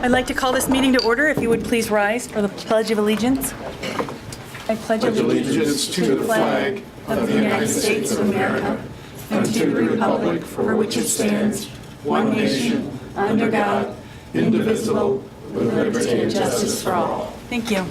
I'd like to call this meeting to order. If you would please rise for the Pledge of Allegiance. I pledge allegiance to the flag of the United States of America and to the republic for which it stands, one nation, under God, indivisible, with liberty and justice for all. Thank you.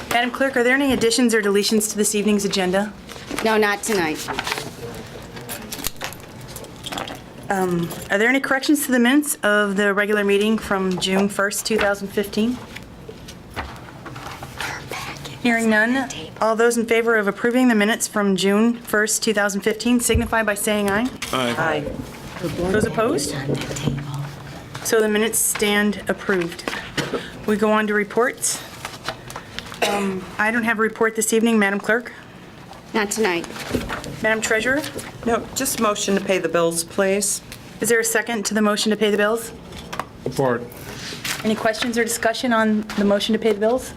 Madam Clerk, are there any additions or deletions to this evening's agenda? No, not tonight. Are there any corrections to the minutes of the regular meeting from June 1st, 2015? Hearing none, all those in favor of approving the minutes from June 1st, 2015 signify by saying aye. Aye. Those opposed? So the minutes stand approved. We go on to reports. I don't have a report this evening, Madam Clerk. Not tonight. Madam Treasurer, No, just motion to pay the bills, please. is there a second to the motion to pay the bills? Support. Any questions or discussion on the motion to pay the bills?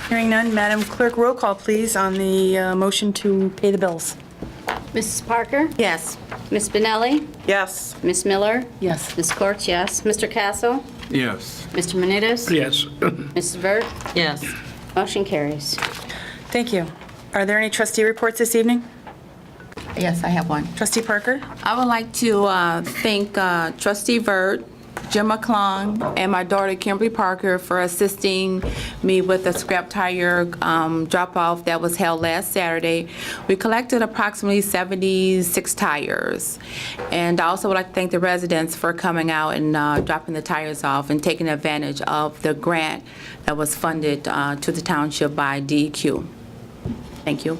Hearing none, Madam Clerk, roll call, please, on the motion to pay the bills. Mrs. Parker? Yes. Ms. Benelli? Yes. Ms. Miller? Yes. Ms. Courts, yes. Mr. Castle? Yes. Mr. Manitas? Yes. Mrs. Vert? Yes. Motion carries. Thank you. Are there any trustee reports this evening? Yes, I have one. Trustee Parker? I would like to thank Trustee Vert, Jim McClung, and my daughter Kimberly Parker for assisting me with the scrap tire drop-off that was held last Saturday. We collected approximately 76 tires. And I also would like to thank the residents for coming out and dropping the tires off and taking advantage of the grant that was funded to the township by DEQ. Thank you.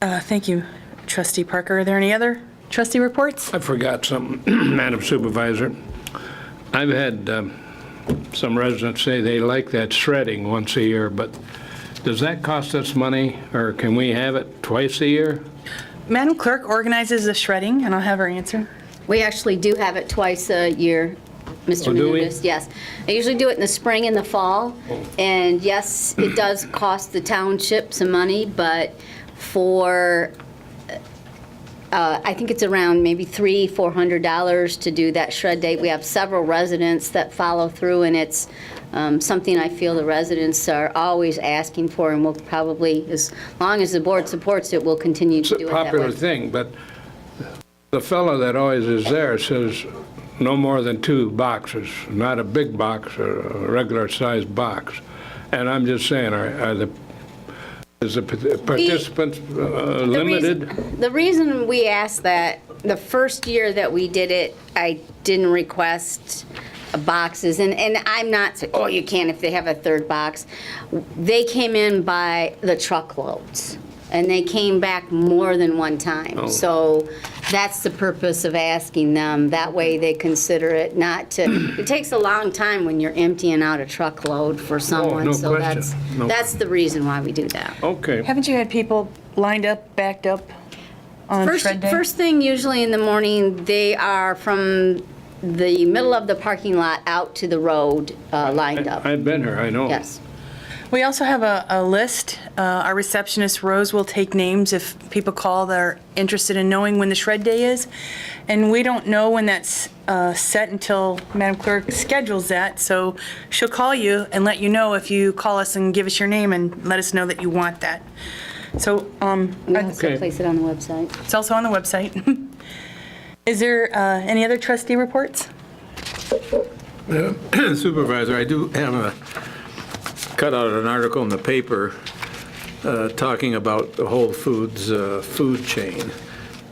Thank you, Trustee Parker. Are there any other trustee reports? I forgot something, Madam Supervisor. I've had some residents say they like that shredding once a year, but does that cost us money, or can we have it twice a year? Madam Clerk organizes the shredding, and I'll have her answer. We actually do have it twice a year, Mr. Oh, do we? Manitas. Yes. I usually do it in the spring and the fall. And yes, it does cost the township some money, but for I think it's around maybe $300-400 to do that shred day. We have several residents that follow through, and it's something I feel the residents are always asking for, and we'll probably, as long as the board supports it, we'll continue It's to a do it that popular way. thing, but the fellow that always is there says no more than 2 boxes, not a big box or a regular-sized box. And I'm just saying, is the participants limited? The reason we asked that, the first year that we did it, I didn't request boxes, and I'm not saying, oh, you can't if they have a third box. They came in by the truckloads, and they came back more than one time. So that's the purpose of asking them. That way they consider it not to, it takes a long time when you're emptying out a truckload for someone. no So question. No. that's the reason why we do that. Okay. Haven't you had people lined up, backed up on shred day? First thing, usually in the morning, they are from the middle of the parking lot out to the road, lined up. I've been here, I know. Yes. We also have a list. Our receptionist, Rose, will take names if people call that are interested in knowing when the shred day is. And we don't know when that's set until Madam Clerk schedules that. So she'll call you and let you know if you call us and give us your name and let us know that you want that. So We also Okay. place it on the website. it's also on the website. Is there any other trustee reports? Supervisor, I do have a cut out an article in the paper talking about the Whole Foods food chain,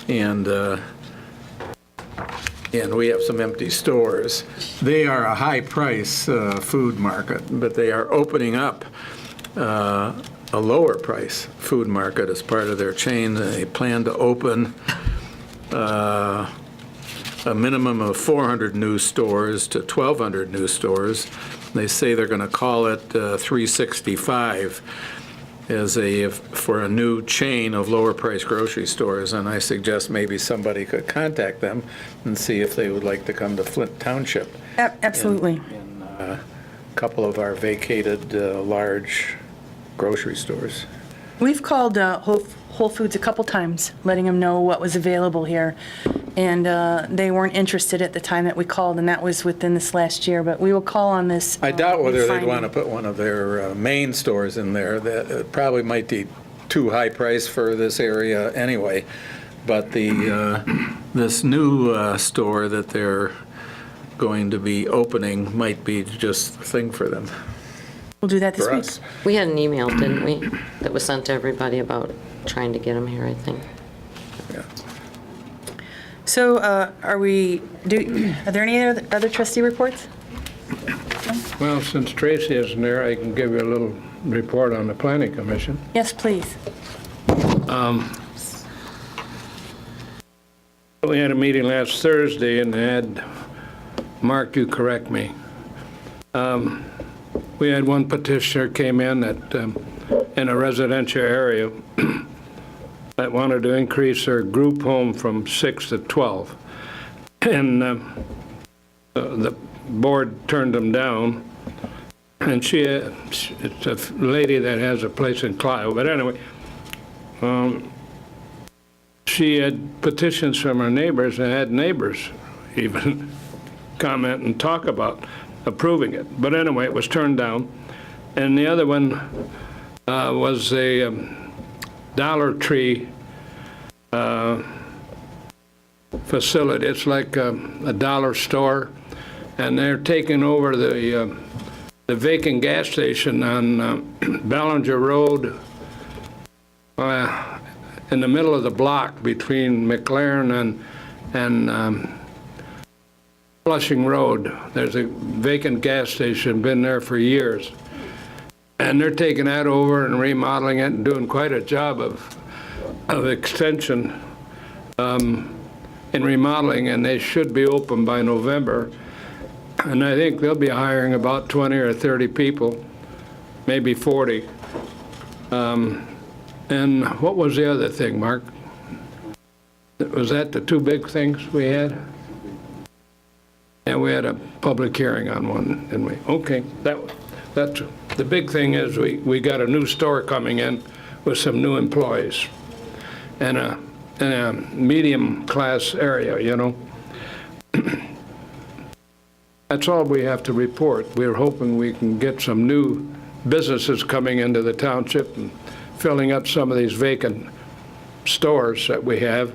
and we have some empty stores. They are a high-price food market, but they are opening up a lower-price food market as part of their chain. They plan to open a minimum of 400 new stores to 1,200 new stores. They say they're going to call it 365 for a new chain of lower-priced grocery stores, and I suggest maybe somebody could contact them and see if they would like to come to Flint Township. Absolutely. couple of our vacated large grocery stores. We've called Whole Foods a couple times, letting them know what was available here, and they weren't interested at the time that we called, and that was within this last year, but we will call on this. I doubt whether they'd finding. want to put one of their main stores in there. That probably might be too high price for this area anyway. But this new store that they're going to be opening might be just the thing for them. We'll do that this For week. us. We had an email, didn't we, that was sent to everybody about trying to get them here, I think. Yeah. So are there any other trustee reports? Well, since Tracy isn't there, I can give you a little report on the planning commission. Yes, please. We had a meeting last Thursday and had, Mark, you correct me. We had one petitioner came in that, in a residential area that wanted to increase their group home from 6 to 12. And the board turned them down. And it's a lady that has a place in Clio. But anyway, she had petitions from her neighbors and had neighbors even comment and talk about approving it. But anyway, it was turned down. And the other one was a Dollar Tree facility. It's like a dollar store, and they're taking over the vacant gas station on Ballinger Road in the middle of the block between McLaren and Flushing Road. There's a vacant gas station, been there for years. And they're taking that over and remodeling it and doing quite a job of extension in remodeling, and they should be open by November. And I think they'll be hiring about 20 or 30 people, maybe 40. And what was the other thing, Mark? Was that the two big things we had? And we had a public hearing on one, didn't we? Okay, that's the big thing is we got a new store coming in with some new employees and a medium class area, you know. That's all we have to report. We're hoping we can get some new businesses coming into the township and filling up some of these vacant stores that we have.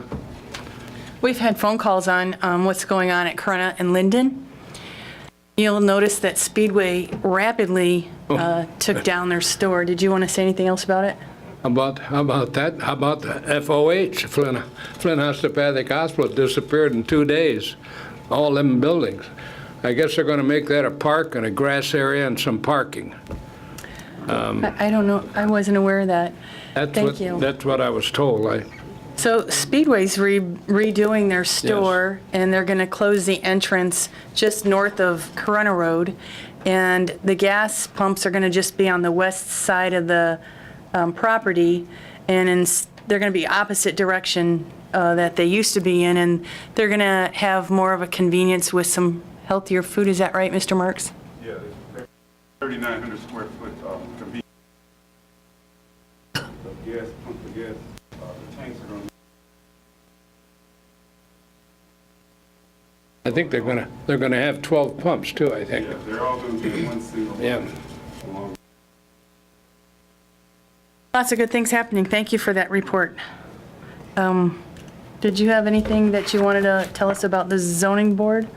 We've had phone calls on what's going on at Corunna and Linden. You'll notice that Speedway rapidly took down their store. Did you want to say anything else about it? How about that? How about the FOH, Flint Osteopathic Hospital, disappeared in 2 days, all them buildings. I guess they're going to make that a park and a grass area and some parking. I don't know. I wasn't aware of that. Thank you. That's what I was told. So Speedway's redoing their store, and they're going to close the entrance just north of Corunna Road, and the gas pumps are going to just be on the west side of the property, and they're going to be opposite direction that they used to be in, and they're going to have more of a convenience with some healthier food. Is that right, Mr. Marks? Yeah, 3,900 square foot convenience. Gas, pump the gas, the tanks are going to. I think they're gonna have 12 pumps too, I think. Yeah, they're all going to be in one single. Yeah. Along. Lots of good things happening. Thank you for that report. Did you have anything that you wanted to tell us about the zoning board?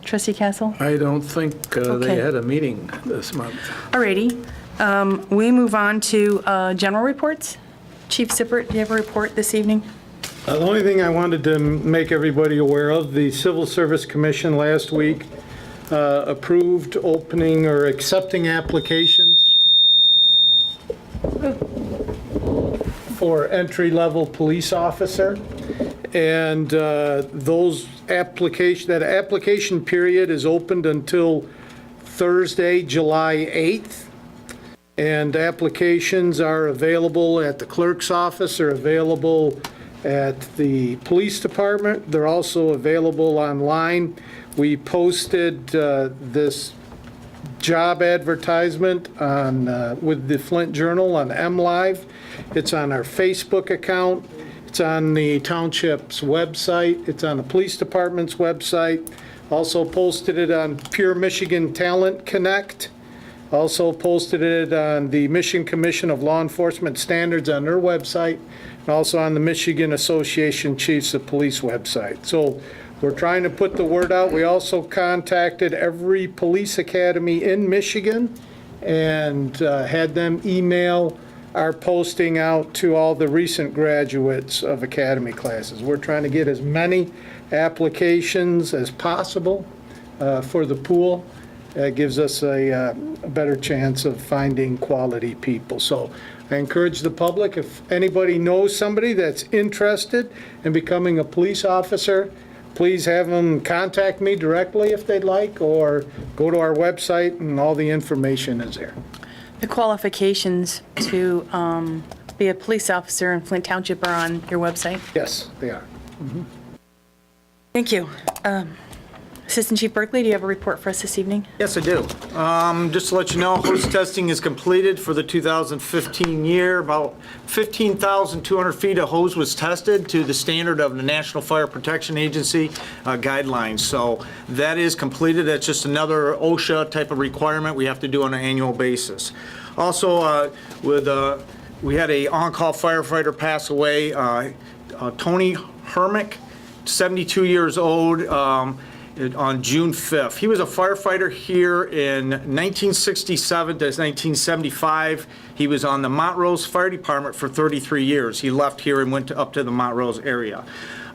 Trustee Castle? I don't think Okay. they had a meeting this month. Alrighty. We move on to general reports. Chief Sippert, do you have a report this evening? The only thing I wanted to make everybody aware of, the Civil Service Commission last week approved opening or accepting applications for entry-level police officer. And that application period is opened until Thursday, July 8th. And applications are available at the clerk's office, or available at the police department. They're also available online. We posted this job advertisement on, with the Flint Journal on MLive. It's on our Facebook account. It's on the township's website. It's on the police department's website. Also posted it on Pure Michigan Talent Connect. Also posted it on the Michigan Commission of Law Enforcement Standards on their website, and also on the Michigan Association Chiefs of Police website. So we're trying to put the word out. We also contacted every police academy in Michigan and had them email our posting out to all the recent graduates of academy classes. We're trying to get as many applications as possible for the pool. It gives us a better chance of finding quality people. So I encourage the public, if anybody knows somebody that's interested in becoming a police officer, please have them contact me directly if they'd like, or go to our website and all the information is there. The qualifications to be a police officer in Flint Township are on your website. Yes, they are. Thank you. Assistant Chief Berkeley, do you have a report for us this evening? Yes, I do. Just to let you know, hose testing is completed for the 2015 year. About 15,200 feet of hose was tested to the standard of the National Fire Protection Agency guidelines. So that is completed. That's just another OSHA type of requirement we have to do on an annual basis. Also, we had a on-call firefighter pass away, Tony Hermick, 72 years old. On June 5th. He was a firefighter here in 1967 to 1975. He was on the Montrose Fire Department for 33 years. He left here and went up to the Montrose area.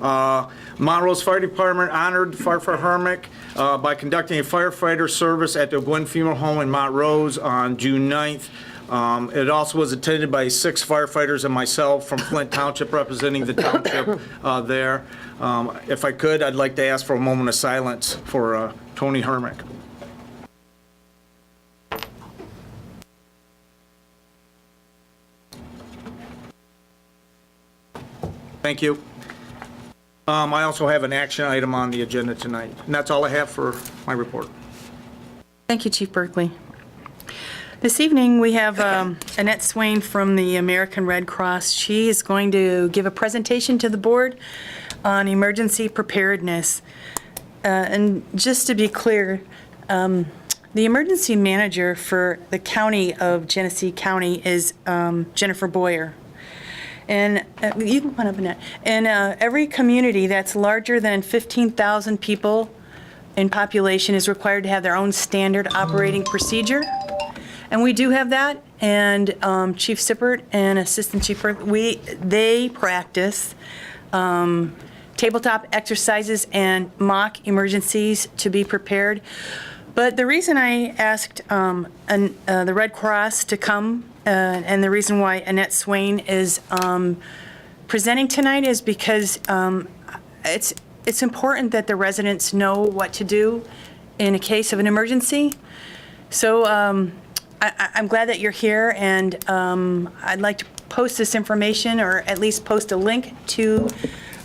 Montrose Fire Department honored Firefighter Hermick by conducting a firefighter service at the Gwen Funeral Home in Montrose on June 9th. It also was attended by 6 firefighters and myself from Flint Township representing the township there. If I could, I'd like to ask for a moment of silence for Tony Hermick. Thank you. I also have an action item on the agenda tonight, and that's all I have for my report. Thank you, Chief Berkeley. This evening, we have Annette Swain from the American Red Cross. She is going to give a presentation to the board on emergency preparedness. And just to be clear, the emergency manager for the county of Genesee County is Jennifer Boyer. And you can come up, Annette. And every community that's larger than 15,000 people in population is required to have their own standard operating procedure. And we do have that, and Chief Sippert and Assistant Chief Berkeley, they practice tabletop exercises and mock emergencies to be prepared. But the reason I asked the Red Cross to come, and the reason why Annette Swain is presenting tonight is because it's important that the residents know what to do in a case of an emergency. So I'm glad that you're here, and I'd like to post this information, or at least post a link to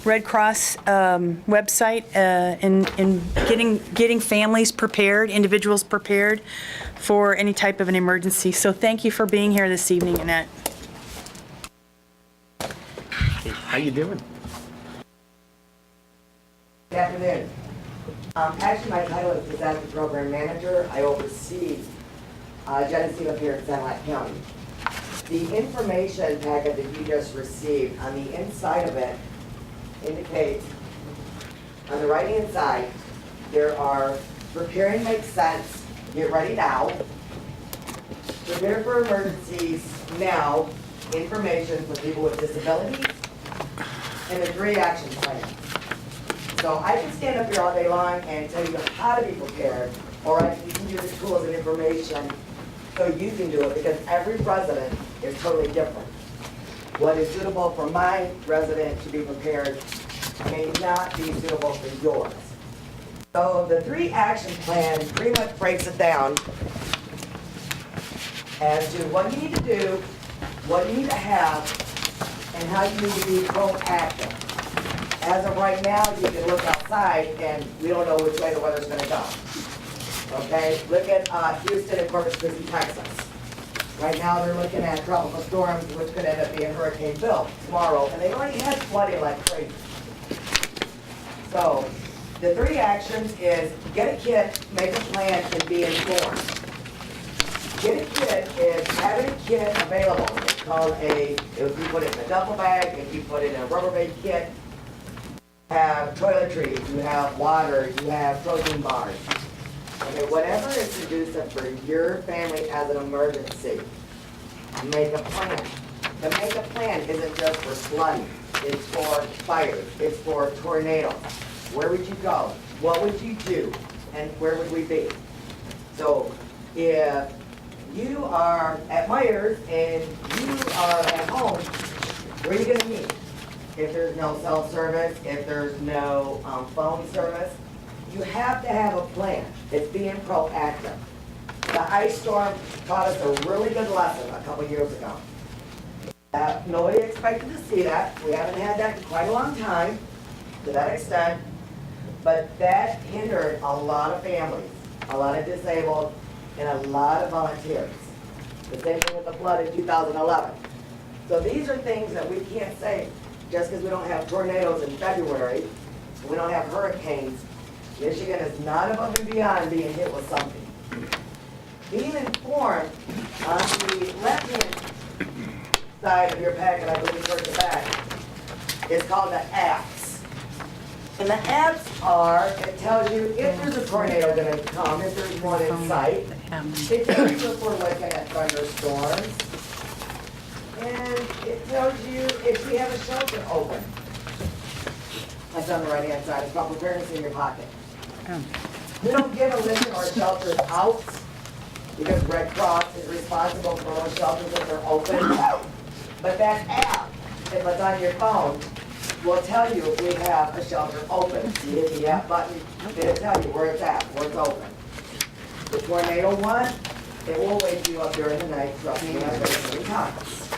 Red Cross website in getting families prepared, individuals prepared for any type of an emergency. So thank you for being here this evening, Annette. How you doing? Good afternoon. Actually, my title is Disaster Program Manager. I oversee Genesee up here in Dynamite County. The information packet that you just received, on the inside of it indicates, on the right-hand side, there are preparing makes sense, get ready now, prepare for emergencies now, information for people with disabilities, and a 3 action plan. So I can stand up here all day long and tell you how to be prepared, or I can give you the tools and information so you can do it, because every resident is totally different. What is suitable for my resident to be prepared may not be suitable for yours. So the 3 action plan pretty much breaks it down as to what you need to do, what you need to have, and how you need to be proactive. As of right now, you can look outside and we don't know which way the weather's gonna go. Okay, look at Houston and Corpus Christi, Texas. Right now, they're looking at tropical storms, which could end up being Hurricane Bill tomorrow, and they already had flooding like crazy. So, the 3 actions is get a kit, make a plan, and be informed. Get a kit is having a kit available. It's called if you put it in a duffel bag, if you put it in a Rubbermaid kit, you have toiletries, you have water, you have protein bars. Okay, whatever is conducive for your family as an emergency, make a plan. To make a plan isn't just for flooding, it's for fires, it's for tornadoes. Where would you go? What would you do? And where would we be? So if you are at Myers and you are at home, where are you gonna meet? If there's no cell service, if there's no phone service, you have to have a plan. It's being proactive. The ice storm taught us a really good lesson a couple years ago. Nobody expected to see that. We haven't had that in quite a long time, to that extent. But that hindered a lot of families, a lot of disabled, and a lot of volunteers. The same thing with the flood in 2011. So these are things that we can't say just because we don't have tornadoes in February, we don't have hurricanes. Michigan is not above and beyond being hit with something. Being informed on the left-hand side of your packet, I believe towards the back, is called the apps. And the apps are, it tells you if there's a tornado gonna come, if there's one in sight. It tells you if we're looking at thunderstorms. And it tells you if we have a shelter open. That's on the right-hand side, it's called preparedness in your pocket. We don't give a list of our shelters out because Red Cross is responsible for those shelters if they're open. But that app, if it's on your phone, will tell you if we have a shelter open. You hit the app button, it'll tell you where it's at, where it's open. The tornado one, it will wake you up during the night, trust me, I've been many times.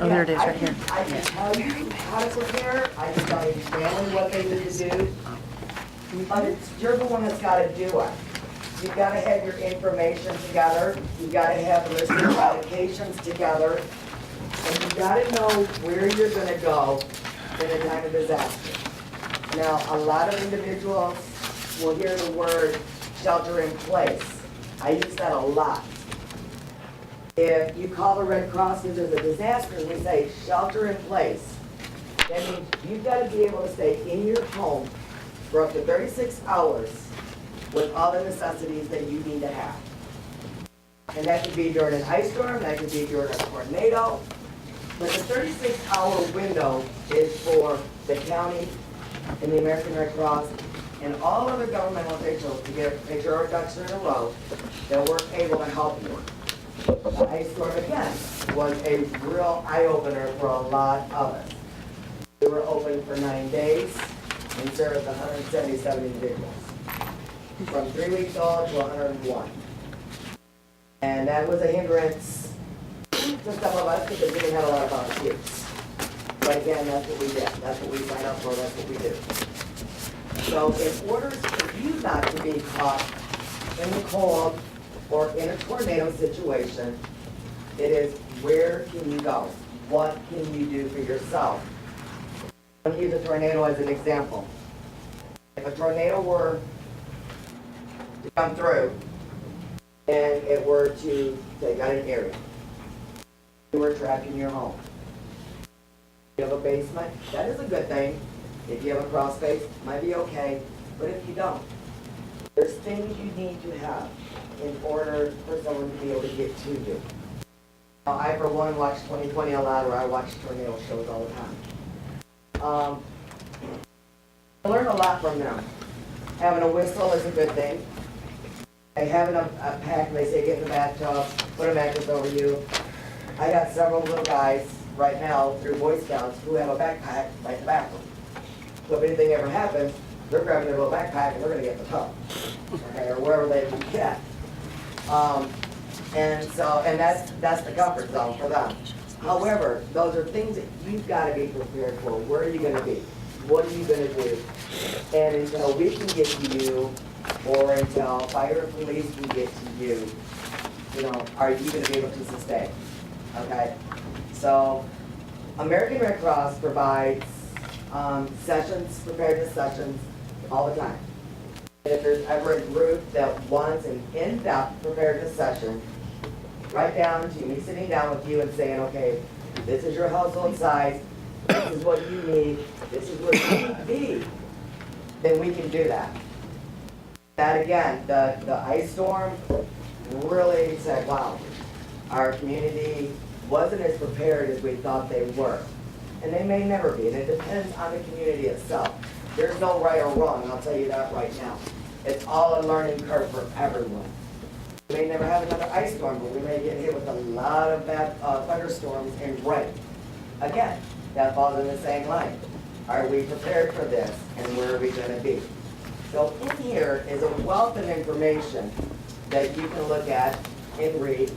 Oh, there it is, right here. I can tell you how to prepare, I can tell you exactly what they need to do, but you're the one that's gotta do it. You've gotta have your information together, you've gotta have the list of allocations together, and you've gotta know where you're gonna go in a time of disaster. Now, a lot of individuals will hear the word shelter in place. I use that a lot. If you call the Red Cross because there's a disaster, and we say shelter in place, that means you've got to be able to stay in your home for up to 36 hours with all the necessities that you need to have. And that could be during an ice storm, that could be during a tornado, but the 36-hour window is for the county and the American Red Cross and all other governmental officials to make sure our ducks are in a row that we're able to help you. The ice storm, again, was a real eye-opener for a lot of us. We were open for 9 days and served 177 individuals, from 3 weeks old to 101. And that was a hindrance to some of us because we didn't have a lot of volunteers. But again, that's what we did. That's what we signed up for. That's what we do. So in order for you not to be caught in the cold or in a tornado situation, it is where can you go? What can you do for yourself? I'm going to use a tornado as an example. If a tornado were to come through and it were to take out an area, you were trapped in your home. You have a basement, that is a good thing. If you have a crawl space, it might be okay, but if you don't, there's things you need to have in order for someone to be able to get to you. Now, I, for one, watch 2020 a lot, or I watch tornado shows all the time. I learn a lot from them. Having a whistle is a good thing. Having a pack, they say get in the bathtub, put a mattress over you. I got several little guys right now through Boy Scouts who have a backpack right in the bathroom. So if anything ever happens, they're grabbing their little backpack and they're gonna get in the tub, okay, or wherever they can get. And that's the comfort zone for them. However, those are things that you've got to be prepared for. Where are you going to be? What are you going to do? And until we can get to you, or until fire and police can get to you, you know, are you going to be able to sustain? Okay? So, American Red Cross provides sessions, preparedness sessions, all the time. And if there's ever a group that wants an in-depth preparedness session, right down to me sitting down with you and saying, okay, this is your household size, this is what you need, this is what you need to be, then we can do that. That again, the ice storm really said, wow, our community wasn't as prepared as we thought they were. And they may never be, and it depends on the community itself. There's no right or wrong, I'll tell you that right now. It's all a learning curve for everyone. We may never have another ice storm, but we may get hit with a lot of bad thunderstorms and rain. Again, that falls in the same line. Are we prepared for this, and where are we going to be? So in here is a wealth of information that you can look at and read.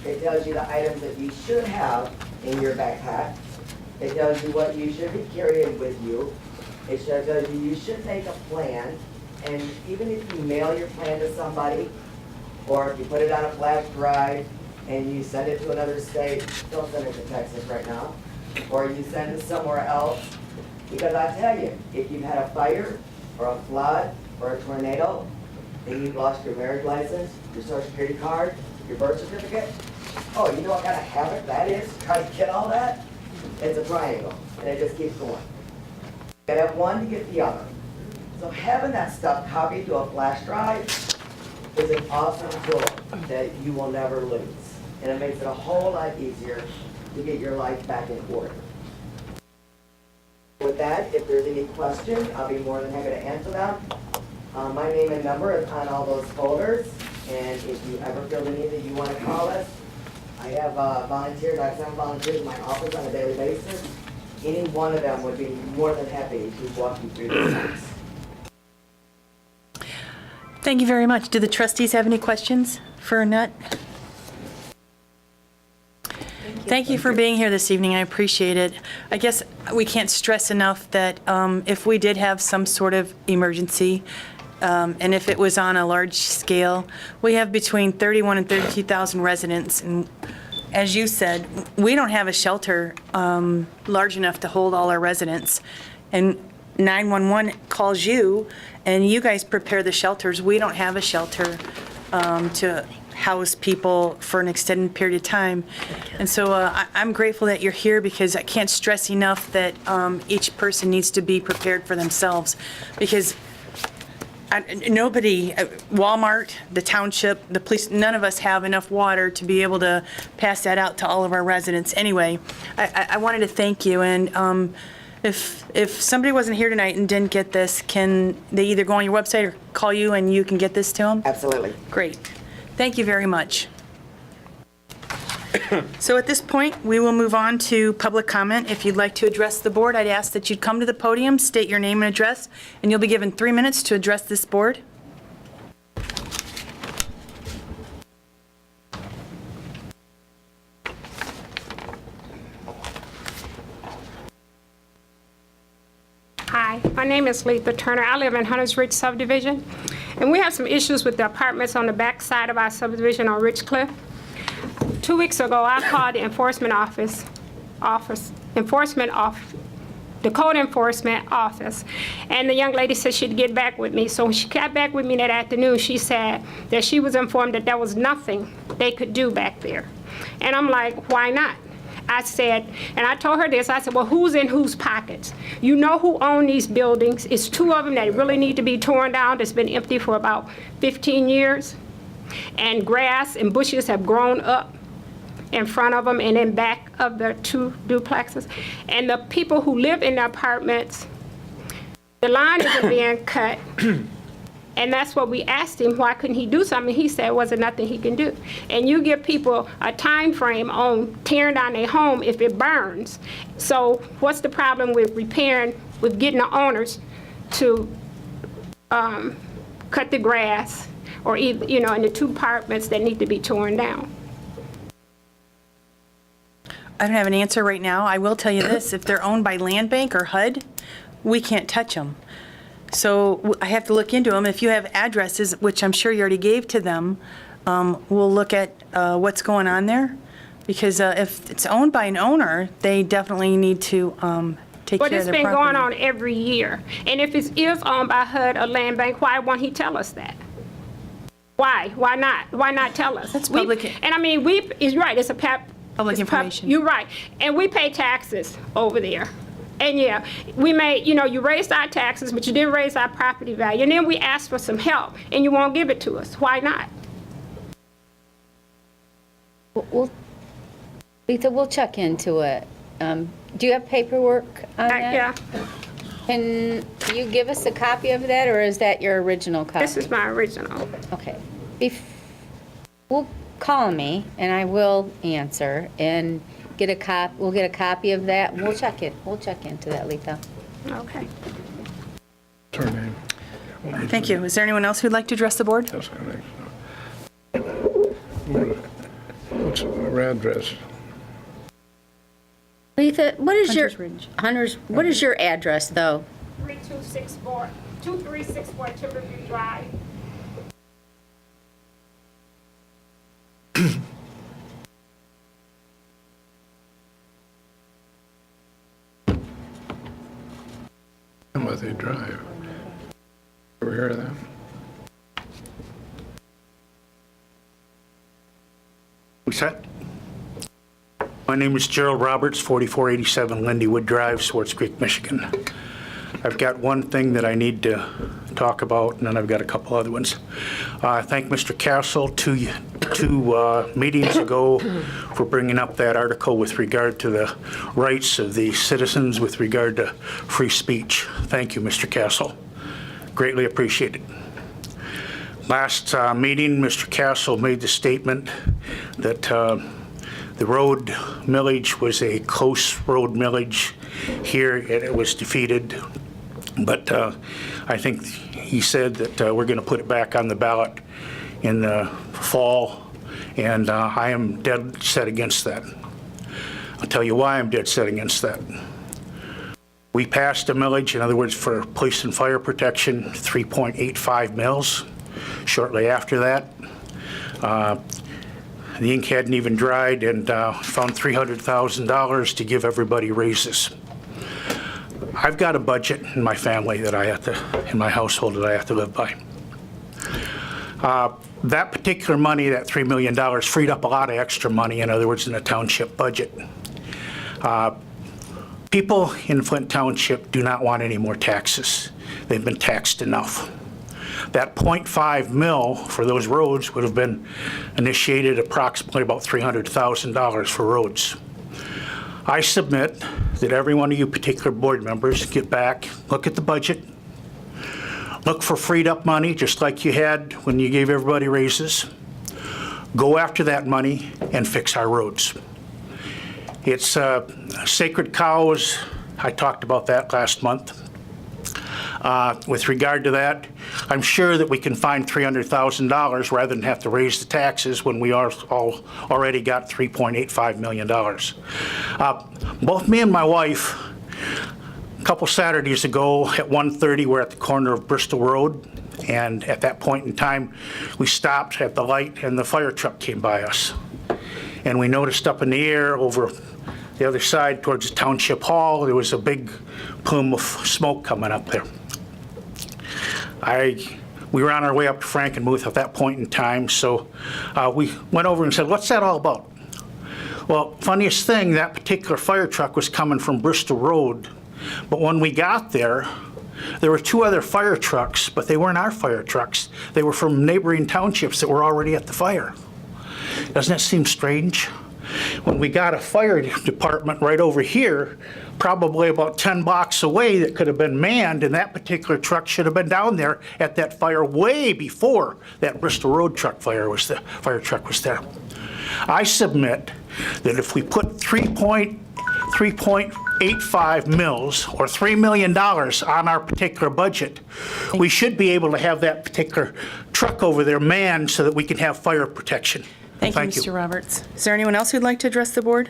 It tells you the items that you should have in your backpack. It tells you what you should be carrying with you. It tells you should make a plan, and even if you mail your plan to somebody, or if you put it on a flash drive and you send it to another state, don't send it to Texas right now, or you send it somewhere else. Because I tell you, if you've had a fire or a flood or a tornado, and you've lost your marriage license, your social security card, your birth certificate, oh, you know what kind of havoc that is, trying to get all that? It's a triangle, and it just keeps going. You gotta have one to get the other. So having that stuff copied to a flash drive is an awesome tool that you will never lose. And it makes it a whole lot easier to get your life back in order. With that, if there's any questions, I'll be more than happy to answer them. My name and number is on all those folders, and if you ever feel the need that you want to call us, I have volunteers, I have 7 volunteers in my office on a daily basis. Any one of them would be more than happy to walk you through the steps. Thank you very much. Do the trustees have any questions for Annette? Thank you for being here this evening. I appreciate it. I guess we can't stress enough that if we did have some sort of emergency, and if it was on a large scale, we have between 31 and 32,000 residents. And as you said, we don't have a shelter large enough to hold all our residents. And 911 calls you, and you guys prepare the shelters. We don't have a shelter to house people for an extended period of time. And so I'm grateful that you're here, because I can't stress enough that each person needs to be prepared for themselves, because nobody, Walmart, the township, the police, none of us have enough water to be able to pass that out to all of our residents. Anyway, I wanted to thank you, and if somebody wasn't here tonight and didn't get this, can they either go on your website or call you and you can get this to them? Absolutely. Great. Thank you very much. So at this point, we will move on to public comment. If you'd like to address the board, I'd ask that you'd come to the podium, state your name and address, and you'll be given 3 minutes to address this board. Hi, my name is Letha Turner. I live in Hunters Ridge subdivision, and we have some issues with the apartments on the back side of our subdivision on Ridge Cliff. 2 weeks ago, I called the the code enforcement office, and the young lady said she'd get back with me. So when she got back with me that afternoon, she said that she was informed that there was nothing they could do back there. And I'm like, why not? I said, and I told her this, I said, well, who's in whose pockets? You know who own these buildings. It's 2 of them that really need to be torn down. That's been empty for about 15 years. And grass and bushes have grown up in front of them and in back of the 2 duplexes. And the people who live in the apartments, the line isn't being cut. And that's what we asked him, why couldn't he do something? He said, wasn't nothing he can do. And you give people a time frame on tearing down their home if it burns. So what's the problem with repairing, with getting the owners to cut the grass, or either, you know, in the 2 apartments that need to be torn down? I don't have an answer right now. I will tell you this, if they're owned by Land Bank or HUD, we can't touch them. So I have to look into them. If you have addresses, which I'm sure you already gave to them, we'll look at what's going on there. Because if it's owned by an owner, they definitely need to take But care it's of their been property. going on every year. And if it is owned by HUD or Land Bank, why won't he tell us that? Why? Why not? Why not tell us? That's public- And I mean, you're right, it's a Public information. You're right. And we pay taxes over there. And yeah, we may, you raised our taxes, but you didn't raise our property value. And then we asked for some help, and you won't give it to us. Why not? Letha, we'll check into it. Do you have paperwork on that? Yeah, Can you give us a copy of that, or is that your original copy? this is my original. Okay. Well, call me, and I will answer, and we'll get a copy of that, and we'll check into that, Letha. Okay. What's her name? Thank you. Is there anyone else who'd like to address the board? That's her name. What's her address? Letha, what is your, Hunters Ridge. what is your address, though? 2364 Timberview Drive. Timothy Drive. Ever hear of that? What's that? My name is Gerald Roberts, 4487 Lindywood Drive, Swartz Creek, Michigan. I've got one thing that I need to talk about, and then I've got a couple other ones. I thank Mr. Castle two meetings ago for bringing up that article with regard to the rights of the citizens with regard to free speech. Thank you, Mr. Castle. Greatly appreciated. Last meeting, Mr. Castle made the statement that the road millage was a close road millage here, and it was defeated. But I think he said that we're going to put it back on the ballot in the fall, and I am dead set against that. I'll tell you why I'm dead set against that. We passed a millage, in other words, for police and fire protection, 3.85 mils. Shortly after that, the ink hadn't even dried, and found $300,000 to give everybody raises. I've got a budget in my family that I have to, in my household that I have to live by. That particular money, that $3 million, freed up a lot of extra money, in other words, in the township budget. People in Flint Township do not want any more taxes. They've been taxed enough. That 0.5 mil for those roads would have been initiated approximately about $300,000 for roads. I submit that every one of you particular board members get back, look at the budget, look for freed up money, just like you had when you gave everybody raises. Go after that money and fix our roads. It's sacred cows. I talked about that last month. With regard to that, I'm sure that we can find $300,000 rather than have to raise the taxes when we already got $3.85 million. Both me and my wife, a couple Saturdays ago at 1:30, we're at the corner of Bristol Road, and at that point in time, we stopped at the light and the fire truck came by us. And we noticed up in the air over the other side towards the Township Hall, there was a big plume of smoke coming up there. We were on our way up to Frankenmuth at that point in time, so we went over and said, what's that all about? Well, funniest thing, that particular fire truck was coming from Bristol Road, but when we got there, there were two other fire trucks, but they weren't our fire trucks. They were from neighboring townships that were already at the fire. Doesn't that seem strange? When we got a fire department right over here, probably about 10 blocks away that could have been manned, and that particular truck should have been down there at that fire way before that Bristol Road truck fire truck was there. I submit that if we put 3.85 mils or $3 million on our particular budget, we should be able to have that particular truck over there manned so that we can have fire protection. Thank you, Mr. Roberts. Is there anyone else who'd like to address the board?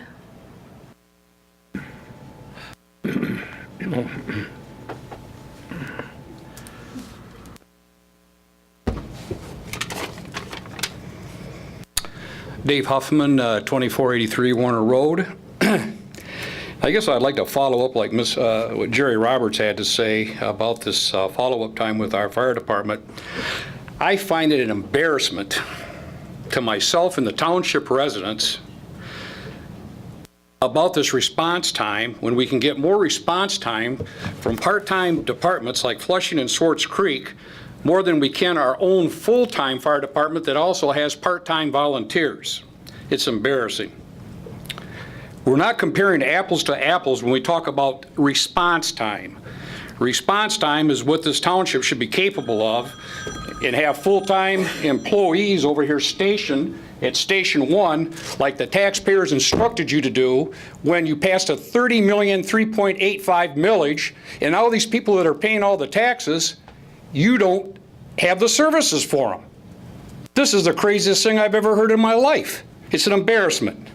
Dave Huffman, 2483 Warner Road. I guess I'd like to follow up like what Jerry Roberts had to say about this follow-up time with our fire department. I find it an embarrassment to myself and the township residents about this response time when we can get more response time from part-time departments like Flushing and Swartz Creek more than we can our own full-time fire department that also has part-time volunteers. It's embarrassing. We're not comparing apples to apples when we talk about response time. Response time is what this township should be capable of and have full-time employees over here stationed at Station 1 like the taxpayers instructed you to do when you passed a $30 million 3.85 millage, and all these people that are paying all the taxes, you don't have the services for them. This is the craziest thing I've ever heard in my life. It's an embarrassment.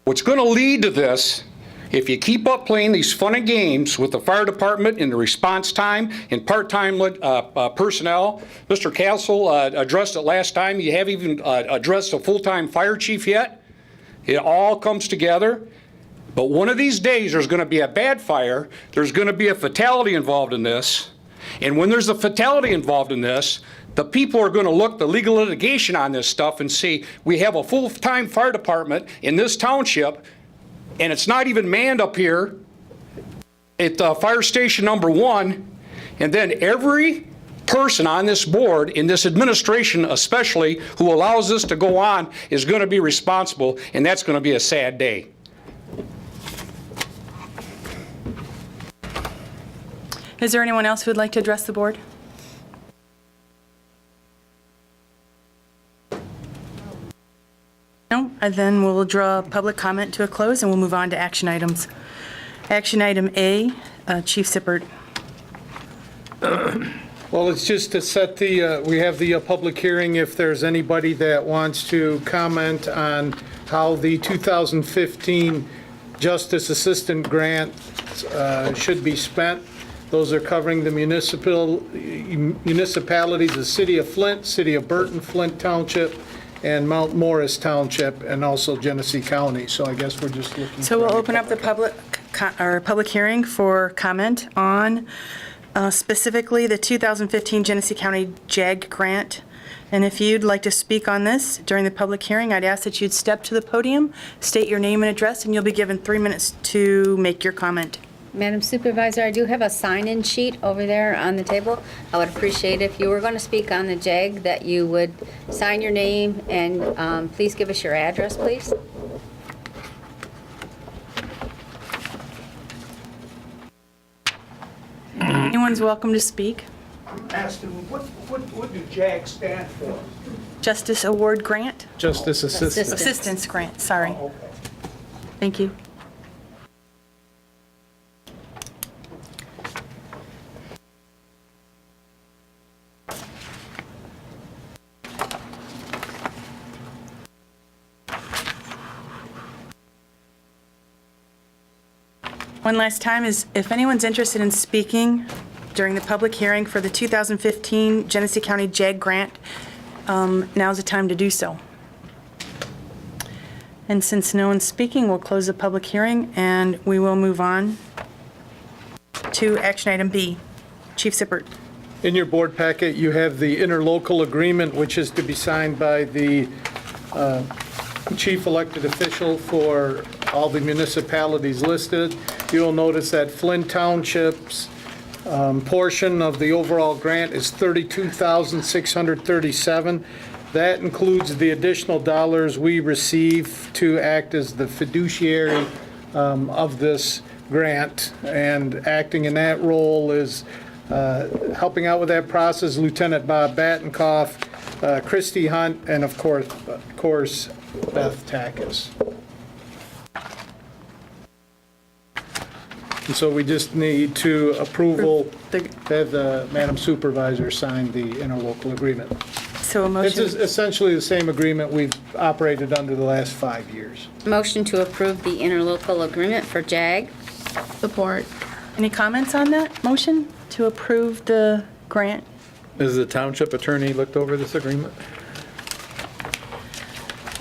What's going to lead to this, if you keep up playing these fun and games with the fire department and the response time and part-time personnel, Mr. Castle addressed it last time, you haven't even addressed a full-time fire chief yet. It all comes together. But one of these days there's going to be a bad fire, there's going to be a fatality involved in this, and when there's a fatality involved in this, the people are going to look the legal litigation on this stuff and see we have a full-time fire department in this township, and it's not even manned up here at fire station number 1, and then every person on this board, in this administration especially, who allows this to go on is going to be responsible, and that's going to be a sad day. Is there anyone else who would like to address the board? No? Then we'll draw public comment to a close and we'll move on to action items. Action item A, Chief Sippert. Well, it's just to set the, we have the public hearing if there's anybody that wants to comment on how the 2015 Justice Assistant Grant should be spent. Those are covering the municipalities, the City of Flint, City of Burton, Flint Township, and Mount Morris Township, and also Genesee County. So I guess we're just looking. So we'll open up the public hearing for comment on specifically the 2015 Genesee County JAG grant. And if you'd like to speak on this during the public hearing, I'd ask that you'd step to the podium, state your name and address, and you'll be given 3 minutes to make your comment. Madam Supervisor, I do have a sign-in sheet over there on the table. I would appreciate if you were going to speak on the JAG that you would sign your name and please give us your address, please. Anyone's welcome to speak. Asked him, what do JAG stand for? Justice Award Grant? Justice Assistant. Assistance Grant, sorry. Thank you. One last time is if anyone's interested in speaking during the public hearing for the 2015 Genesee County JAG grant, now's the time to do so. And since no one's speaking, we'll close the public hearing and we will move on to action item B. Chief Sippert. In your board packet, you have the interlocal agreement, which is to be signed by the chief elected official for all the municipalities listed. You'll notice that Flint Township's portion of the overall grant is $32,637. That includes the additional dollars we receive to act as the fiduciary of this grant, and acting in that role is helping out with that process, Lieutenant Bob Battenkoff, Christy Hunt, and of course, Beth Takis. And so we just need to approval to have the Madam Supervisor sign the interlocal agreement. So a motion. It's essentially the same agreement we've operated under the last 5 years. Motion to approve the interlocal agreement for JAG. Support. Any comments on that motion to approve the grant? Has the township attorney looked over this agreement?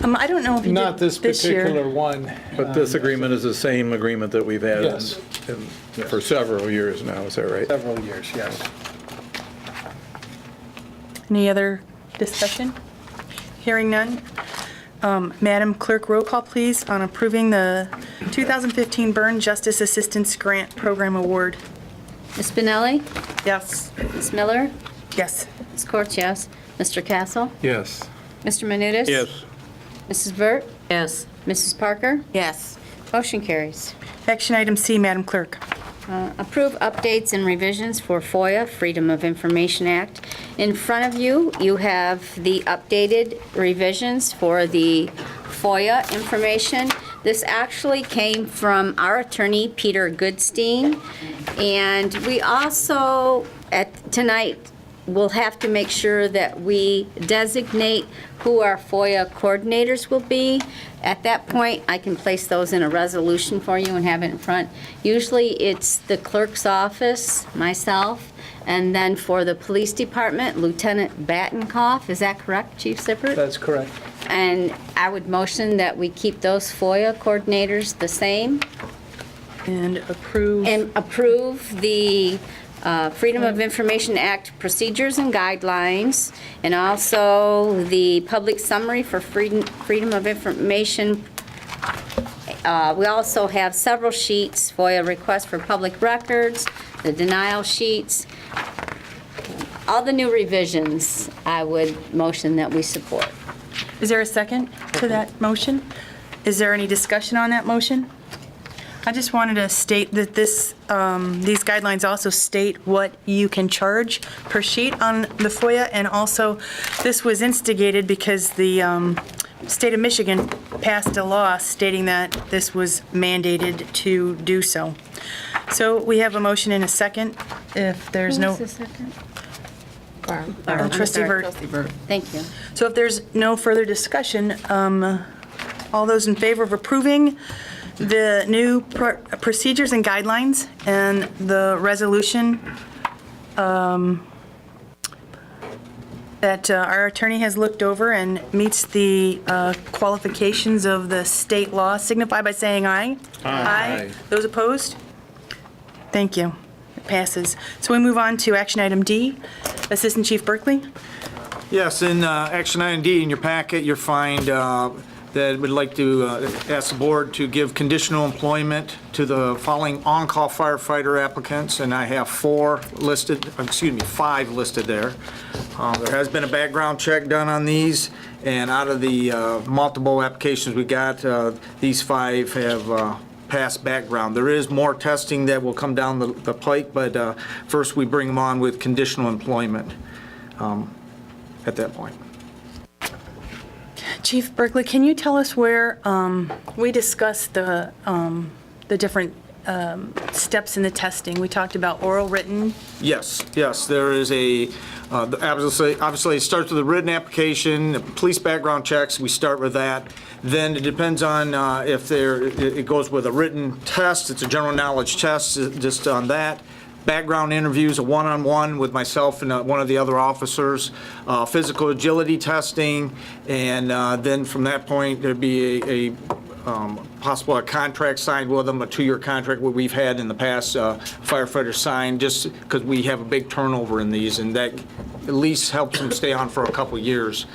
I don't know if you did Not this year. particular one. But this agreement is the same agreement that we've had Yes. for several years now, is that right? Several years, yes. Any other discussion? Hearing none. Madam Clerk, roll call, please, on approving the 2015 Burn Justice Assistance Grant Program Award. Ms. Spinelli? Yes. Ms. Miller? Yes. Ms. Courts, yes. Mr. Castle? Yes. Mr. Menudas? Yes. Mrs. Vert? Yes. Mrs. Parker? Yes. Motion carries. Action item C, Madam Clerk. Approve updates and revisions for FOIA, Freedom of Information Act. In front of you, you have the updated revisions for the FOIA information. This actually came from our attorney, Peter Goodstein, and we also, tonight, we'll have to make sure that we designate who our FOIA coordinators will be. At that point, I can place those in a resolution for you and have it in front. Usually, it's the clerk's office, myself, and then for the police department, Lieutenant Battenkoff. Is that correct, Chief Sippert? That's correct. And I would motion that we keep those FOIA coordinators the same. And approve. And approve the Freedom of Information Act procedures and guidelines, and also the public summary for Freedom of Information. We also have several sheets, FOIA requests for public records, the denial sheets. All the new revisions, I would motion that we support. Is there a second to that motion? Is there any discussion on that motion? I just wanted to state that these guidelines also state what you can charge per sheet on the FOIA, and also this was instigated because the state of Michigan passed a law stating that this was mandated to do so. So we have a motion and a second. If there's no... Who was the second? Trustee Vert. Thank you. So if there's no further discussion, all those in favor of approving the new procedures and guidelines and the resolution that our attorney has looked over and meets the qualifications of the state law, signify by saying aye. Aye. Those opposed? Thank you. It passes. So we move on to action item D. Assistant Chief Berkeley. Yes, in action item D in your packet, you'll find that would like to ask the board to give conditional employment to the following on-call firefighter applicants, and I have five listed there. There has been a background check done on these, and out of the multiple applications we got, these 5 have passed background. There is more testing that will come down the pike, but first we bring them on with conditional employment at that point. Chief Berkeley, can you tell us where we discussed the different steps in the testing? We talked about oral, written. Yes, there is obviously it starts with a written application, the police background checks, we start with that. Then it depends on if it goes with a written test, it's a general knowledge test, just on that. Background interviews, a one-on-one with myself and one of the other officers, physical agility testing, and then from that point, there'd be possible a contract signed with them, a 2-year contract, what we've had in the past, firefighters signed, just because we have a big turnover in these, and that at least helps them stay on for a couple years.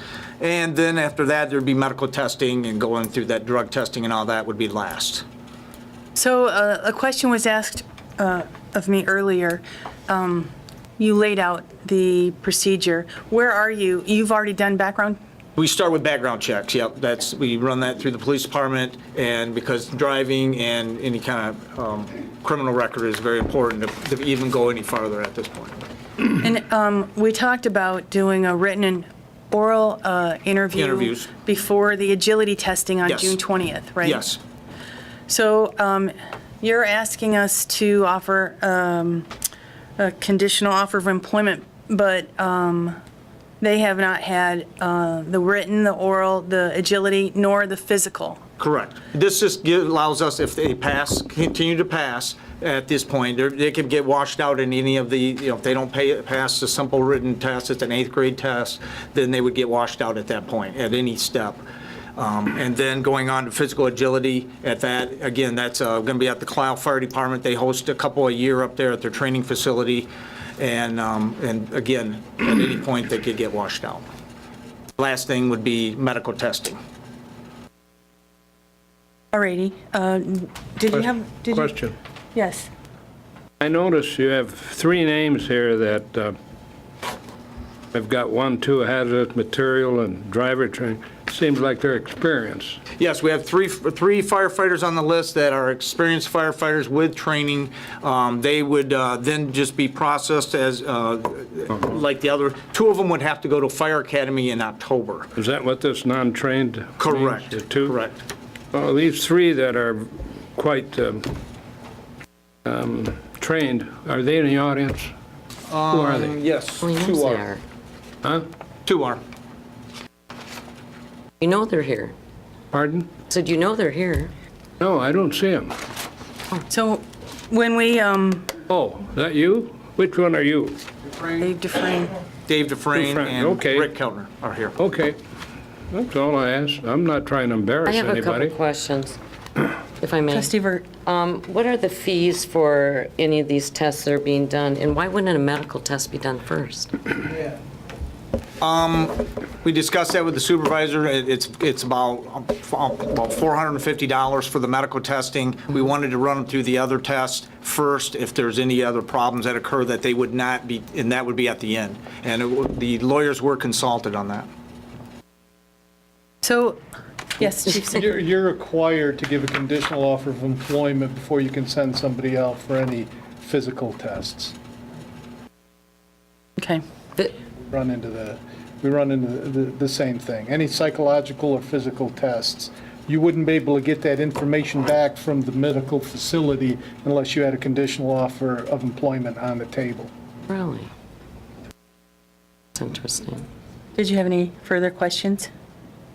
And then after that, there'd be medical testing, and going through that drug testing and all that would be last. So a question was asked of me earlier. You laid out the procedure. Where are you? You've already done background? We start with background checks, yep. We run that through the police department, and because driving and any kind of criminal record is very important to even go any farther at this point. And we talked about doing a written and oral interviews before the agility testing on Yes. June 20th, right? Yes. So you're asking us to offer a conditional offer of employment, but they have not had the written, the oral, the agility, nor the physical. Correct. This just allows us, if they continue to pass, at this point. They could get washed out in any of the, if they don't pass the simple written test, it's an 8th grade test, then they would get washed out at that point, at any step. And then going on to physical agility, at that, again, that's going to be at the Clisle Fire Department. They host a couple a year up there at their training facility. And again, at any point, they could get washed out. Last thing would be medical testing. Alrighty. Did you have? Question. Yes. I notice you have 3 names here that have got 1, 2 hazardous material and driver training. Seems like they're experienced. Yes, we have three firefighters on the list that are experienced firefighters with training. They would then just be processed as like the other. 2 of them would have to go to fire academy in October. Is that what this non-trained Correct. means, the 2? Correct. Well, these 3 that are quite trained, are they in the audience? Who are they? Yes, Oh, yes, 2 they are. are. Huh? 2 are. You know they're here. Pardon? So you know they're here. No, I don't see them. So when we, Oh, is that you? Which one are you? Dave Dufresne. Dave Dufresne Dufresne, and okay. Rick Keltner are here. Okay. That's all I asked. I'm not trying to embarrass I have a couple anybody. questions, if I may. Trustee Vert. What are the fees for any of these tests that are being done, and why wouldn't a medical test be done first? We discussed that with the supervisor. It's about $450 for the medical testing. We wanted to run them through the other tests first. If there's any other problems that occur, that they would not be, and that would be at the end. And the lawyers were consulted on that. So, yes, Chief. You're required to give a conditional offer of employment before you can send somebody out for any physical tests. Okay. We run into the same thing. Any psychological or physical tests, you wouldn't be able to get that information back from the medical facility unless you had a conditional offer of employment on the table. Really? That's interesting. Did you have any further questions?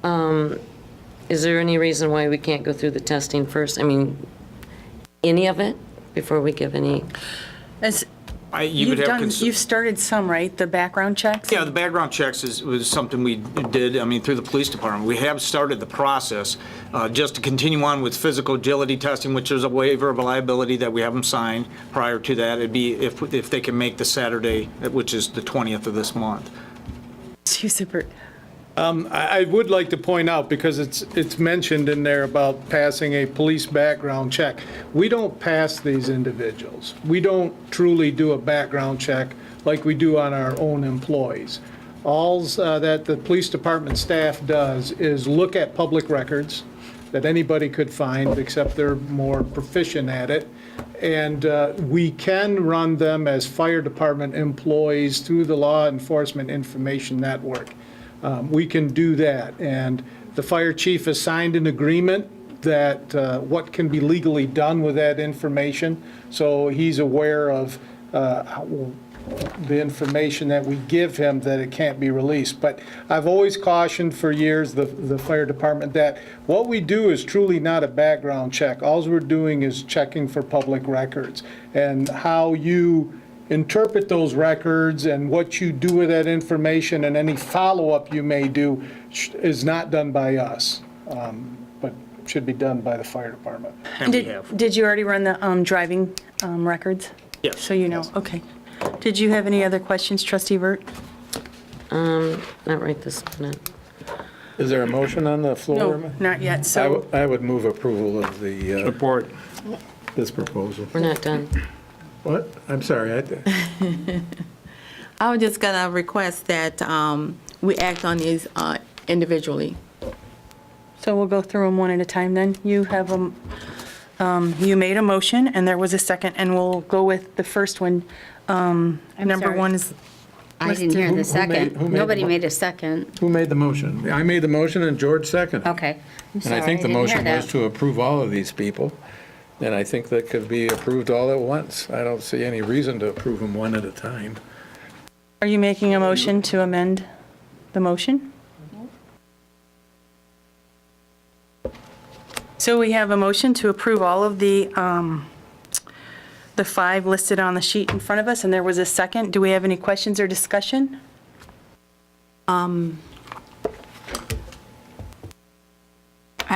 Is there any reason why we can't go through the testing first? I mean, any of it before we give any? As You would have you've started some, right? The background checks? Yeah, the background checks was something we did, through the police department. We have started the process, just to continue on with physical agility testing, which is a waiver of liability that we have them sign. Prior to that, it'd be if they can make the Saturday, which is the 20th of this month. Super. I would like to point out, because it's mentioned in there about passing a police background check. We don't pass these individuals. We don't truly do a background check like we do on our own employees. All's that the police department staff does is look at public records that anybody could find, except they're more proficient at it. And we can run them as fire department employees through the Law Enforcement Information Network. We can do that, and the fire chief has signed an agreement that what can be legally done with that information, so he's aware of the information that we give him, that it can't be released. But I've always cautioned for years the fire department that what we do is truly not a background check. All we're doing is checking for public records, and how you interpret those records and what you do with that information and any follow-up you may do is not done by us, but should be done by the fire department. And we have. Did you already run the driving records? Yes. So you know, okay. Did you have any other questions, Trustee Vert? Not right this minute. Is there a motion on the floor? No, not yet, so. I would move approval of the, Support. this proposal. We're not done. What? I'm sorry, I was just gonna request that we act on these individually. So we'll go through them one at a time then. You have you made a motion and there was a second, and we'll go with the first one. Number sorry. 1 is, I didn't hear the Who second. made Nobody the made a second. Who made the motion? I made the motion and George seconded. Okay. I'm And sorry, I think the didn't hear motion was that. to approve all of these people, and I think that could be approved all at once. I don't see any reason to approve them one at a time. are you making a motion to amend the motion? So we have a motion to approve all of the the 5 listed on the sheet in front of us, and there was a second. Do we have any questions or discussion? I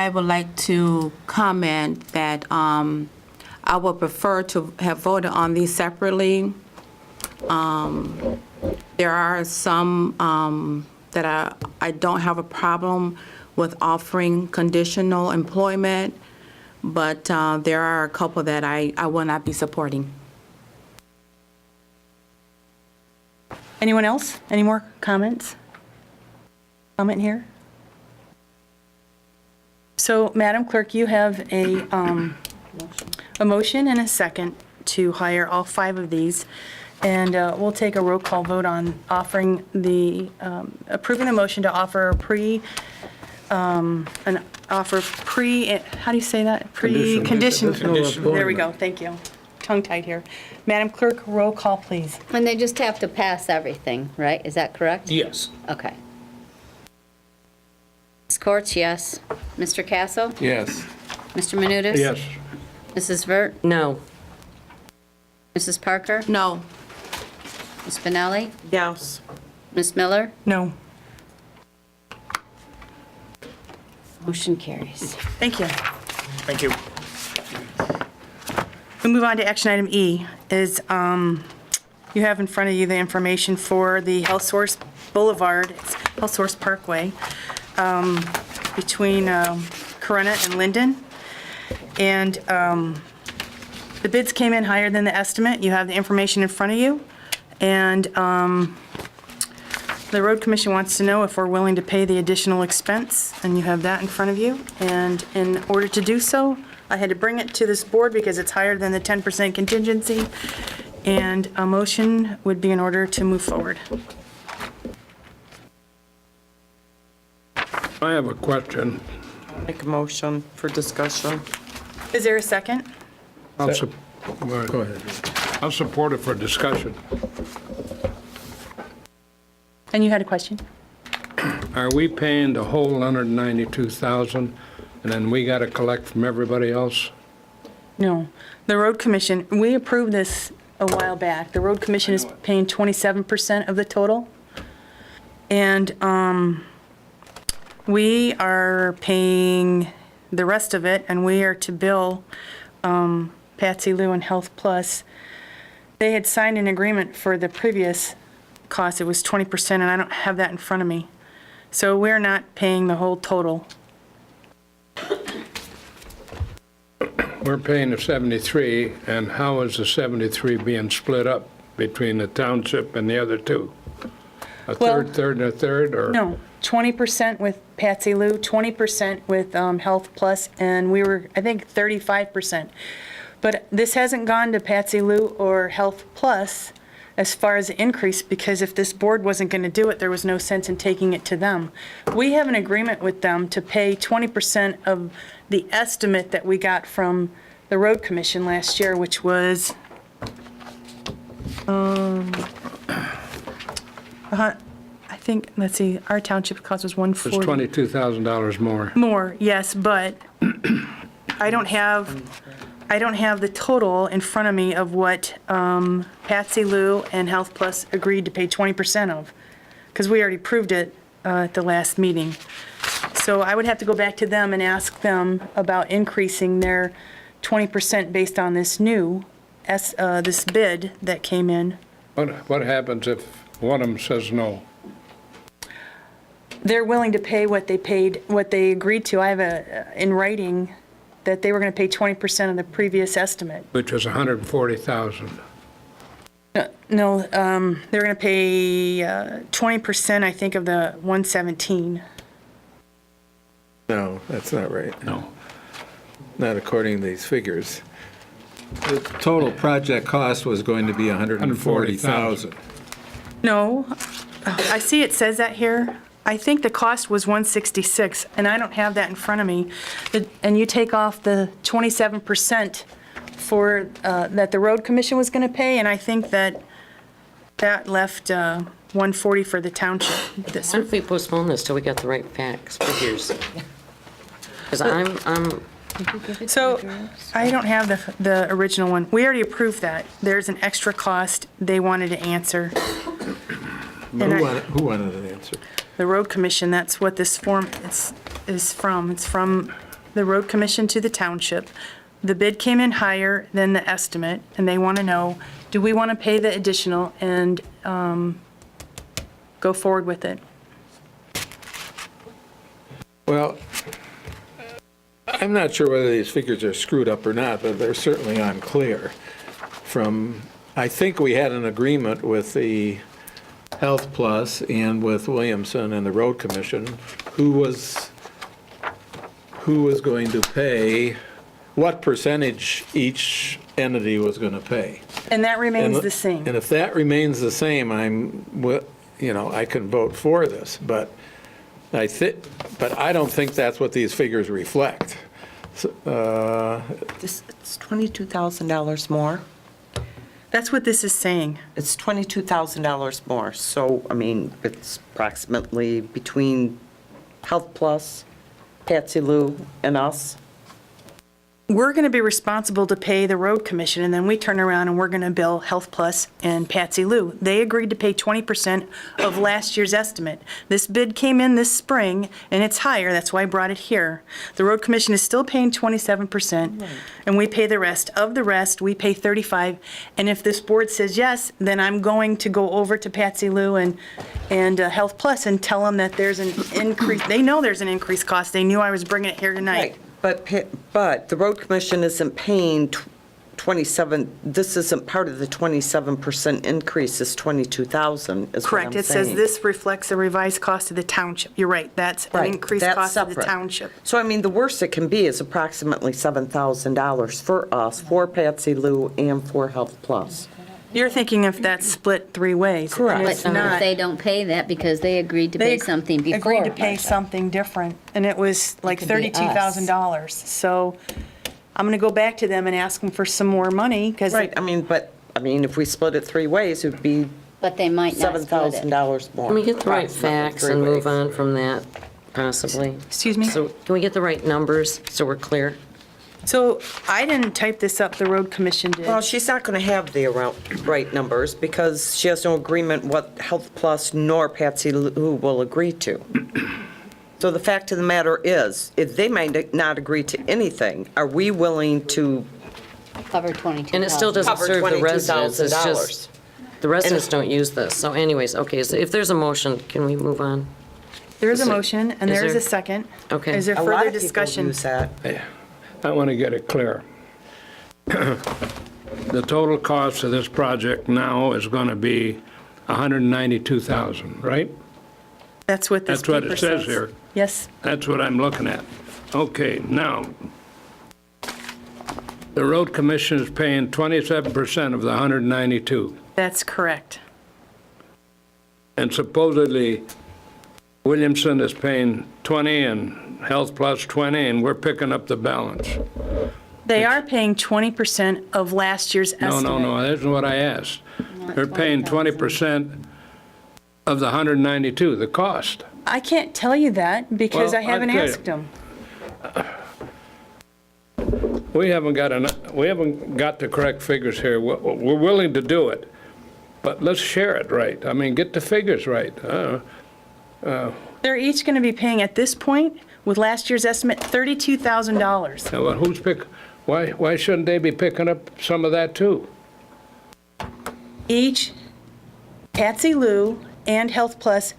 would like to comment that I would prefer to have voted on these separately. There are some that I don't have a problem with offering conditional employment, but there are a couple that I will not be supporting. Anyone else? Any more comments? Comment here? So, Madam Clerk, you have a motion and a second to hire all 5 of these, and we'll take a roll call vote on offering the, approving the motion to offer how do you say that? Condition. There we go, thank you. Tongue-tied here. Madam Clerk, roll call, please. And they just have to pass everything, right? Is that correct? Yes. Okay. Ms. Courts, yes. Mr. Castle? Yes. Mr. Menudas? Yes. Mrs. Vert? No. Mrs. Parker? No. Ms. Spinelli? Yes. Ms. Miller? No. Motion carries. Thank you. Thank you. We move on to action item E, is you have in front of you the information for the Health Source Boulevard, it's Health Source Parkway, between Corona and Linden. And the bids came in higher than the estimate. You have the information in front of you. And the Road Commission wants to know if we're willing to pay the additional expense, and you have that in front of you. And in order to do so, I had to bring it to this board because it's higher than the 10% contingency, and a motion would be in order to move forward. I have a question. Make a motion for discussion. Is there a second? Go ahead. I'll support it for discussion. And you had a question? Are we paying the whole 192,000, and then we got to collect from everybody else? No. The Road Commission, we approved this a while back. The Road Commission is paying 27% of the total. And we are paying the rest of it, and we are to bill Patsy Lou and Health Plus. They had signed an agreement for the previous cost. It was 20%, and I don't have that in front of me. So we're not paying the whole total. We're paying the 73, and how is the 73 being split up between the township and the other 2? A Well- third, and a third, or? No, 20% with Patsy Lou, 20% with Health Plus, and we were, I think, 35%. But this hasn't gone to Patsy Lou or Health Plus as far as the increase, because if this board wasn't going to do it, there was no sense in taking it to them. We have an agreement with them to pay 20% of the estimate that we got from the Road Commission last year, which was, I think, let's see, our township cost was It's $140. $22,000 more. More, yes, but I don't have the total in front of me of what Patsy Lou and Health Plus agreed to pay 20% of, because we already proved it at the last meeting. So I would have to go back to them and ask them about increasing their 20% based on this new, this bid that came in. What happens if one of them says no? They're willing to pay what they paid, what they agreed to. I have in writing that they were going to pay 20% of the previous estimate. Which was $140,000. No, they're going to pay 20%, I think, of the 117. No, that's not right. No. Not according to these figures. The total project cost was going to be $140,000. No, I see it says that here. I think the cost was 166, and I don't have that in front of me. And you take off the 27% for, that the Road Commission was going to pay, and I think that left 140 for the township. What if we postpone this till we get the right facts, figures? Because I'm So I don't have the original one. We already approved that. There's an extra cost they wanted to answer. And Who wanted an answer? The road commission, that's what this form is from. It's from the road commission to the township. The bid came in higher than the estimate, and they want to know, do we want to pay the additional and go forward with it? Well, I'm not sure whether these figures are screwed up or not, but they're certainly unclear. I think we had an agreement with the Health Plus and with Williamson and the Road Commission, who was going to pay, what percentage each entity was going to pay. And that remains the same. And if that remains the same, I can vote for this, but I don't think that's what these figures reflect. It's $22,000 more. That's what this is saying. It's $22,000 more. So, I mean, it's approximately between Health Plus, Patsy Lou, and us. We're going to be responsible to pay the road commission, and then we turn around and we're going to bill Health Plus and Patsy Lou. They agreed to pay 20% of last year's estimate. This bid came in this spring, and it's higher. That's why I brought it here. The road commission is still paying 27%, and we pay the rest. Of the rest, we pay 35%. And if this board says yes, then I'm going to go over to Patsy Lou and Health Plus and tell them that there's an increase. They know there's an increased cost. They knew I was bringing it here tonight. Right, but the road commission isn't paying 27, this isn't part of the 27% increase, it's 22,000 is what I'm Correct. It says saying. this reflects the revised cost of the township. You're right. That's an Right, increased that's cost of the separate. township. So, I mean, the worst it can be is approximately $7,000 for us, for Patsy Lou, and for Health Plus. You're thinking if that's split three ways. Correct. And But it's not. they don't pay that because they agreed to They pay something before. agreed to pay something different, and it was like could be us. $32,000. So I'm going to go back to them and ask them for some more money, because Right, I mean, if we split it three ways, it'd be But they might not split it. $7,000 more. Can we get the right Approximately facts three and move ways. on from that, possibly? Excuse me? So can we get the right numbers so we're clear? So I didn't type this up, the road commission did. Well, she's not going to have the right numbers because she has no agreement what Health Plus nor Patsy Lou will agree to. So the fact of the matter is, if they might not agree to anything, are we willing to Cover 22,000. And it still doesn't cover serve the residents, it's $22,000? just, the residents don't use this. So anyways, okay, so if there's a motion, can we move on? There is a Is there- motion, and is there is there- a second. Okay. Is there A lot further of people discussion? use that. I want to get it clear. The total cost of this project now is going to be $192,000, right? That's what this That's what paper it says here. Yes. That's what I'm looking at. Okay, now, the road commission is paying 27% of the 192, That's correct. and supposedly Williamson is paying 20 and Health Plus 20, and we're picking up the balance. They are paying 20% of last year's estimate. No, that isn't what I asked. They're paying 20% of the 192, the cost. I can't tell you that because Well, I haven't I'll tell you. asked them. We haven't got the correct figures here. We're willing to do it, but let's share it right. I mean, get the figures right. They're each going to be paying at this point, with last year's estimate, $32,000. Now, why shouldn't they be picking up some of that too? Each, Patsy Lou and Health Plus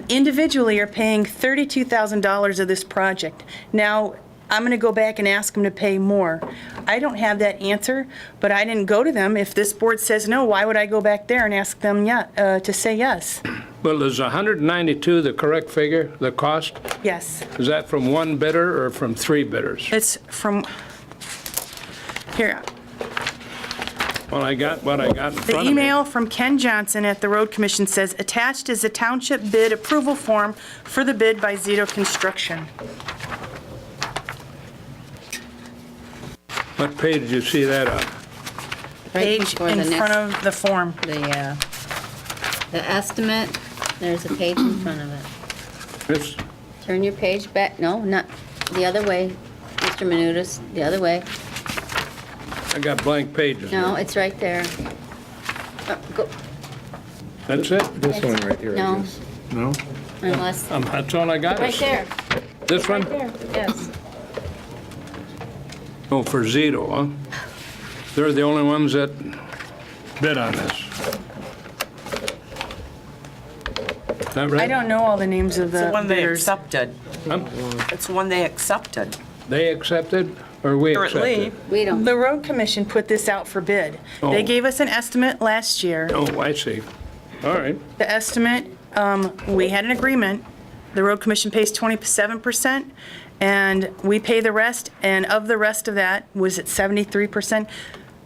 individually are paying $32,000 of this project. Now, I'm going to go back and ask them to pay more. I don't have that answer, but I didn't go to them. If this board says no, why would I go back there and ask them to say yes? Well, is 192 the correct figure, the cost? Yes. Is that from one bidder or from three bidders? It's from, here, Well, I got what I got in front the of me. email from Ken Johnson at the Road Commission says, attached is the township bid approval form for the bid by Zito Construction. What page did you see that on? Right Page before in the front next- of the form. The estimate, there's a page in front of it. This, Turn your page back, no, not, the other way, Mr. Menudas, the other way. I got blank pages here. No, it's right there. Go, That's it? This one right here, I No. guess. No? unless, That's all I got. right there, This one? right there, yes. Oh, for Zito, huh? They're the only ones that bid on this. Is that right? I don't know all the names of It's the the one they bidders. accepted. It's the one they accepted. They accepted, or we Currently, accepted? We don't, The road commission put this out for bid. They Oh. gave us an estimate last year. Oh, I see. All right. The estimate, we had an agreement. The road commission pays 27%, and we pay the rest, and of the rest of that, was it 73%?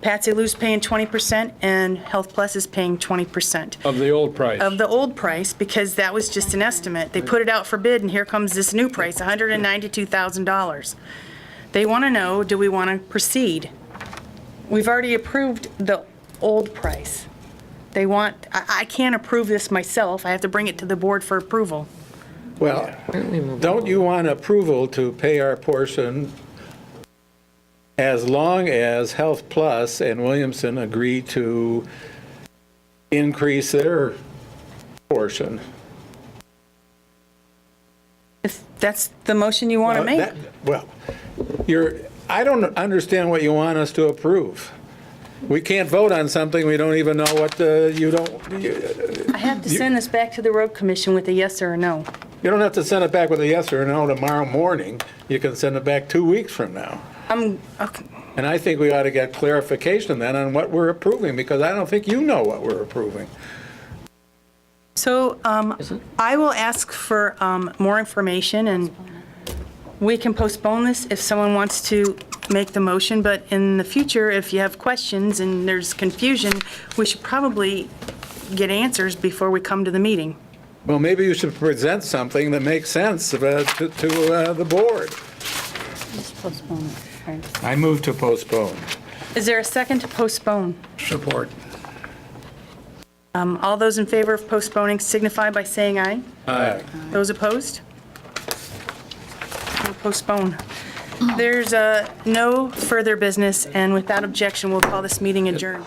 Patsy Lou's paying 20%, and Health Plus is paying 20% Of the old price. of the old price, because that was just an estimate. They put it out for bid, and here comes this new price, $192,000. They want to know, do we want to proceed? We've already approved the old price. They want, I can't approve this myself, I have to bring it to the board for approval. Well, don't you want approval to pay our portion as long as Health Plus and Williamson agree to increase their portion? If that's the motion you want to make. Well, I don't understand what you want us to approve. We can't vote on something we don't even know what you I have to send this back to the road commission with a yes or a no. You don't have to send it back with a yes or a no tomorrow morning. You can send it back 2 weeks from now. Okay. And I think we ought to get clarification then on what we're approving, because I don't think you know what we're approving. So I will ask for more information, and we can postpone this if someone wants to make the motion, but in the future, if you have questions and there's confusion, we should probably get answers before we come to the meeting. Well, maybe you should present something that makes sense to the board. just postpone it. Right. I move to postpone. Is there a second to postpone? Support. All those in favor of postponing signify by saying aye. Aye. Those opposed? We'll postpone. There's no further business, and without objection, we'll call this meeting adjourned.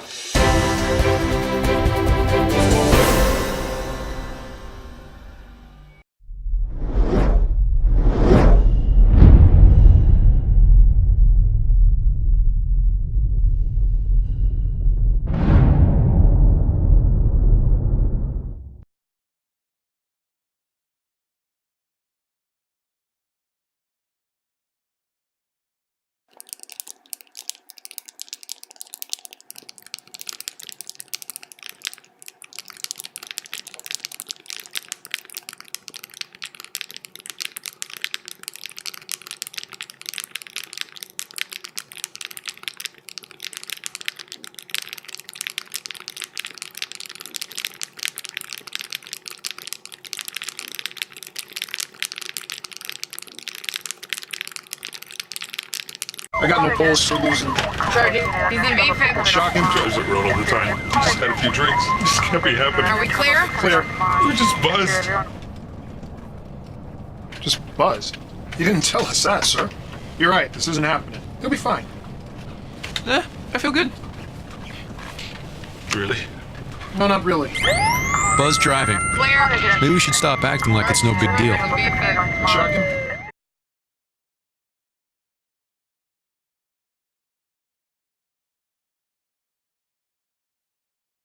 I got no pulse for losing. He's in beefing. Shocking. Drives it road all the time. Just had a few drinks. Just can't be happening. Are we clear? Clear. You're just buzzed. Just buzzed. You didn't tell us that, sir. You're right. This isn't happening. You'll be fine. I feel good. Really? No, not really. Buzz driving. Clear. Maybe we should stop acting like it's no big deal. Beefing. Shocking.